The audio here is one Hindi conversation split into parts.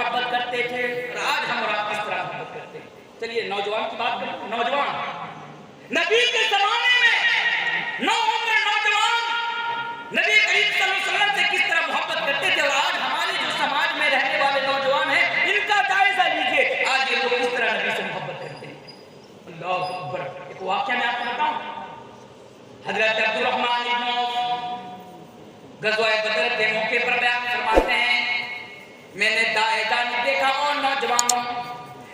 मोहब्बत करते थे और आज हम और आप किस तरह मोहब्बत करते हैं। चलिए नौजवान की बात करें। नौजवान नबी के जमाने में नौजवान नबी करीम सल्लल्लाहु अलैहि वसल्लम से किस तरह मोहब्बत करते थे और आज हमारे जो समाज में रहने वाले नौजवान हैं इनका जायजा लीजिए, आज ये लोग किस तरह नबी से मोहब्बत करते हैं। अल्लाह अकबर। एक वाकया मैं आपको बताऊं, हजरत अब्दुर्रहमान इब्न औफ गज़वा बदर के मौके पर बयान फरमाते हैं, मैंने दाएं जानिब देखा और नौजवानों,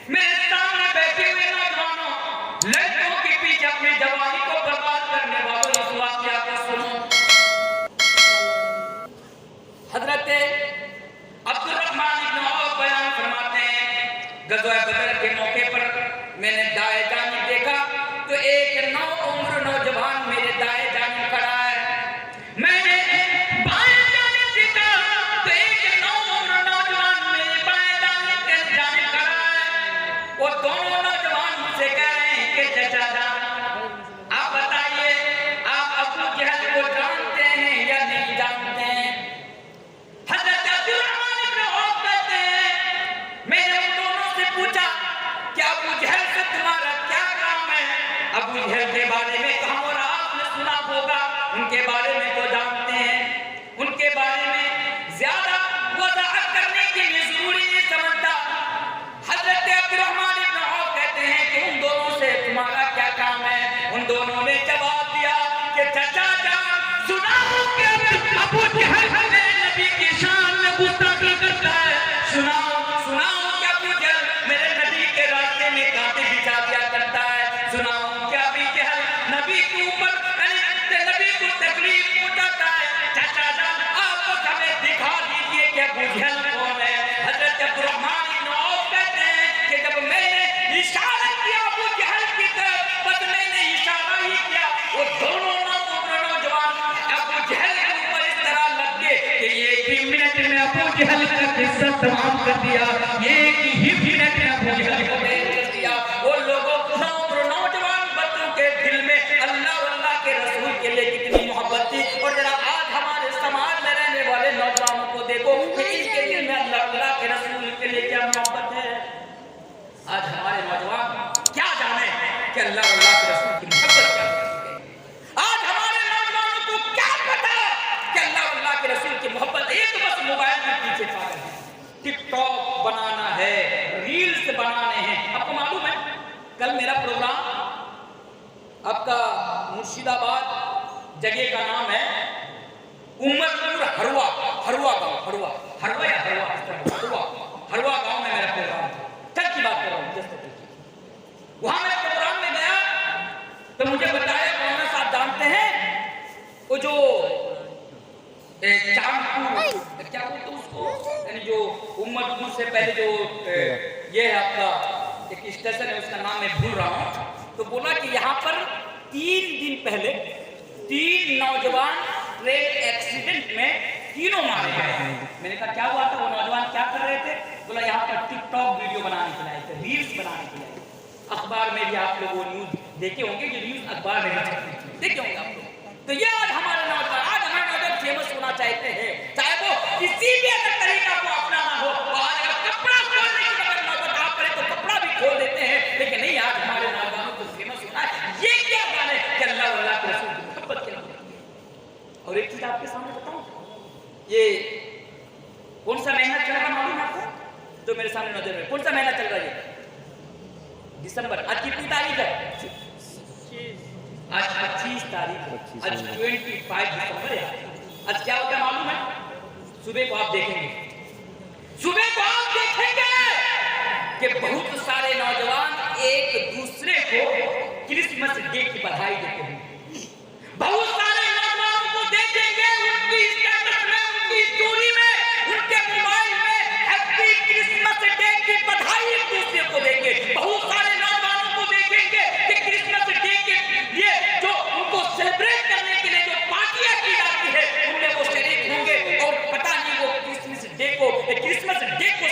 मेरे सामने बैठे हुए नौजवानों, लड़कों के पीछे अपनी जवानी को बर्बाद करने वालों इस वाकया को सुनो। हजरत अब्दुर्रहमान इब्न औफ बयान फरमाते हैं, गज़वा बदर के मौके पर मैंने दाएं जानिब देखा तो एक नौउम्र नौजवान मेरे दाएं जानिब खड़ा है। मैंने बाएं जानिब देखा तो एक नौउम्र नौजवान मेरे बाएं जानिब खड़ा है। वो दोनों नौजवान मुझसे कह रहे हैं कि चाचा जान, आप बताइए आप अबू जहल को जानते हैं या नहीं जानते हैं। हज़रत अब्दुर्रहमान इब्न औफ कहते हैं, मैंने उन दोनों से पूछा कि अबू जहल से तुम्हारा क्या काम है। अबू जहल के बारे में हम और आपने सुना होगा, उनके बारे में तो जानते हैं, उनके बारे में ज्यादा वज़ाहत करने के लिए जरूरी नहीं समझता। हज़रत अब्दुर्रहमान इब्न औफ कहते हैं कि उन दोनों से तुम्हारा क्या काम है। उन दोनों ने जवाब दिया कि चाचा जान सुनाओ कि अबू जहल मेरे नबी की शान में गुस्ताखी करता है। सुनाओ कि अबू जहल मेरे नबी के रास्ते में कांटे बिछा दिया करता है। सुनाओ कि अबू जहल नबी के ऊपर नबी को तकलीफ पहुंचाता है। चाचा जान आप हमें दिखा दीजिए कि अबू जहल कौन है। हज़रत अब्दुर्रहमान इब्न औफ कहते हैं कि जब मैंने इशारा किया अबू जहल की तरफ, बस मैंने इशारा ही किया, वो दोनों नौजवान अबू जहल के ऊपर इस तरह लग गए कि एक ही मिनट में अबू जहल का किस्सा तमाम कर दिया। एक ही मिनट में अबू जहल को ढेर कर दिया। वो लोगों नौजवान बच्चों के दिल में अल्लाह के रसूल के लिए कितनी मोहब्बत थी। और जरा आज हमारे समाज में रहने वाले नौजवानों को देखो कि इनके दिल में अल्लाह के रसूल के लिए क्या मोहब्बत है। आज हमारे नौजवान क्या जाने कि अल्लाह के रसूल की मोहब्बत क्या है। आज हमारे नौजवानों को क्या पता कि अल्लाह के रसूल की मोहब्बत। एक तो बस मोबाइल के पीछे पागल है, टिकटॉक बनाना है, रील्स बनाने हैं। आपको मालूम है कल मेरा प्रोग्राम आपका मुर्शिदाबाद जगह का नाम है उमरपुर हरवा गांव में मेरा प्रोग्राम था। कल की बात कर रहा हूँ। वहां मैं प्रोग्राम में गया तो मुझे बताया मौलाना साहब जानते हैं वो जो चांदपुर क्या बोलते उसको, यानी जो उमरपुर से पहले जो ये है आपका एक स्टेशन है उसका नाम मैं भूल रहा हूँ। तो बोला कि यहाँ पर 3 दिन पहले 3 नौजवान ट्रेन एक्सीडेंट में तीनों मारे गए। मैंने कहा क्या हुआ था, वो नौजवान क्या कर रहे थे। बोला यहाँ पर टिकटॉक वीडियो बनाने के लिए थे, रील्स बनाने के लिए। अखबार में भी आप लोग वो न्यूज देखे होंगे, जो न्यूज अखबार में देखे होंगे आप लोग। तो ये आज हमारे नौजवान फेमस होना चाहते हैं, चाहे वो किसी भी अगर तरीका को अपनाना हो। अगर कपड़ा खोलने की अगर नौबत आप करें तो कपड़ा भी खोल देते हैं, लेकिन नहीं आज हमारे नौजवानों को फेमस होना है। ये क्या जाने कि अल्लाह के रसूल की मोहब्बत क्या है। और एक चीज आपके सामने बताऊं, ये कौन सा महीना चल रहा मालूम आपको? तो मेरे सामने नजर में कौन सा महीना चल रहा है? दिसंबर। आज कितनी तारीख है? आज 25 तारीख। आज 25 दिसंबर है। आज क्या होता है मालूम है? सुबह को आप देखेंगे कि बहुत सारे नौजवान एक दूसरे को क्रिसमस डे की बधाई देते हैं। बहुत सारे नौजवानों को देखेंगे उनकी स्टेटस में, उनकी स्टोरी में, उनके मोबाइल में हैप्पी क्रिसमस डे की बधाई एक दूसरे को देंगे। बहुत सारे नौजवानों को देखेंगे कि क्रिसमस डे के लिए जो उनको सेलिब्रेट करने के लिए जो पार्टियां की जाती है उनमें वो शरीक होंगे। और पता नहीं वो क्रिसमस डे को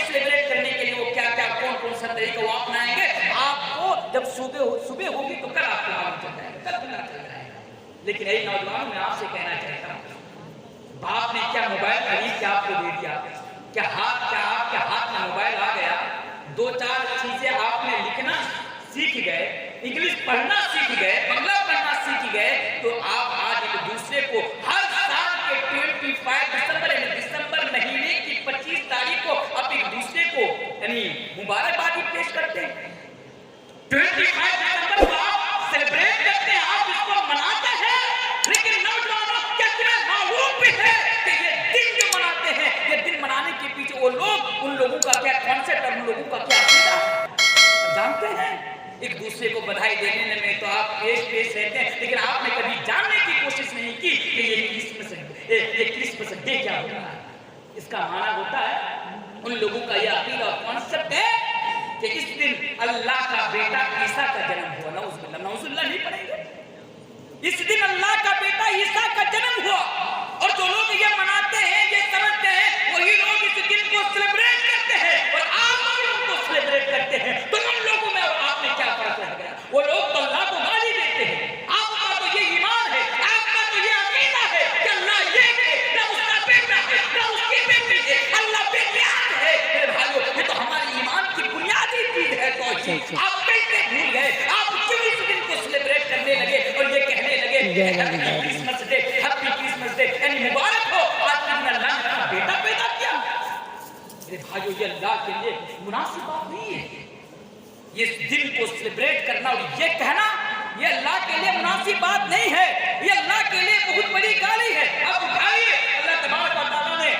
सेलिब्रेट करने के लिए वो क्या क्या कौन सा तरीका वो अपनाएंगे। आपको जब सुबह होगी तो कल आपको मालूम चल जाएगा, कल पता चल जाएगा। लेकिन यही नौजवान मैं आपसे कहना चाहता हूँ, बाप ने क्या मोबाइल खरीद के आपको दे दिया, क्या आपके हाथ में मोबाइल पढ़ना सीख गए, बंगला पढ़ना सीख गए, तो आप आज एक दूसरे को हर साल के 25 दिसंबर यानी दिसंबर महीने की 25 तारीख को आप एक दूसरे को यानी मुबारकबादी पेश करते हैं। 25 दिसंबर को आप सेलिब्रेट करते हैं, आप इसको मनाते हैं, लेकिन नौजवानों क्या तुम्हें मालूम भी है कि ये दिन जो मनाते हैं, ये दिन मनाने के पीछे वो लोग, उन लोगों का क्या कॉन्सेप्ट और उन लोगों का क्या अकीदा जानते हैं? एक दूसरे को बधाई देने में तो आप पेश रहते हैं, लेकिन आपने कभी जानने की कोशिश नहीं की कि ये क्रिसमस डे क्या होता है। इसका माना होता है, उन लोगों का यह अकीदा और कॉन्सेप्ट है कि इस दिन अल्लाह का बेटा ईसा का जन्म हुआ। नऊजुबिल्लाह नहीं पढ़ेंगे। इस दिन अल्लाह का बेटा ईसा का जन्म हुआ, और जो लोग ये मनाते हैं, ये समझते हैं, वही लोग इस दिन को सेलिब्रेट करते हैं और आप भी उनको सेलिब्रेट करते हैं। तो उन लोगों में और आप में क्या फर्क रह गया? वो लोग तो अल्लाह को गाली देते हैं, आपका तो ये ईमान है, आपका तो ये अकीदा है कि अल्लाह ये है, ना उसका बेटा है, ना उसकी बेटी है, अल्लाह बेनियाद है। मेरे भाइयों, ये तो हमारे ईमान की बुनियादी चीज है। तो आप कैसे भूल गए? आप क्यों इस दिन को सेलिब्रेट करने लगे और ये कहने लगे happy Christmas day, happy Christmas day, यानी मुबारक हो आज के दिन अल्लाह ने अपना बेटा पैदा किया। मेरे भाइयों, ये अल्लाह के लिए मुनासिब बात नहीं है। ये दिन को सेलिब्रेट करना और ये कहना, ये अल्लाह के लिए मुनासिब बात नहीं है, ये अल्लाह के लिए बहुत बड़ी गाली है। अब उठाइए, अल्लाह तबारक व तआला ने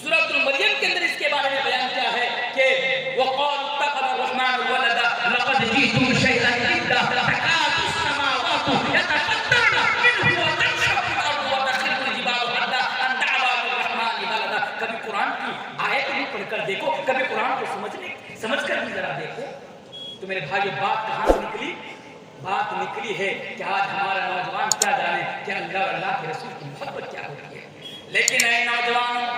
सूरह मरियम के अंदर इसके बारे में बयान किया है कि वक़ाल तख़ज़ अर्रहमान वलदा लक़द जीतुम शैअन इद्दा तकादु समावातु यतफत्तरन मिन्हु व तनशक्कु अल-अर्दु व तख़िरु जिबालु हत्ता अन दअवा अर्रहमान वलदा। कभी कुरान की आयत भी पढ़कर देखो, कभी कुरान को समझकर भी जरा देखो। तो मेरे भाई, बात कहाँ से निकली? बात निकली है कि आज हमारा नौजवान क्या जाने कि अल्लाह और अल्लाह के रसूल की मोहब्बत क्या होती है। लेकिन ऐ नौजवानों,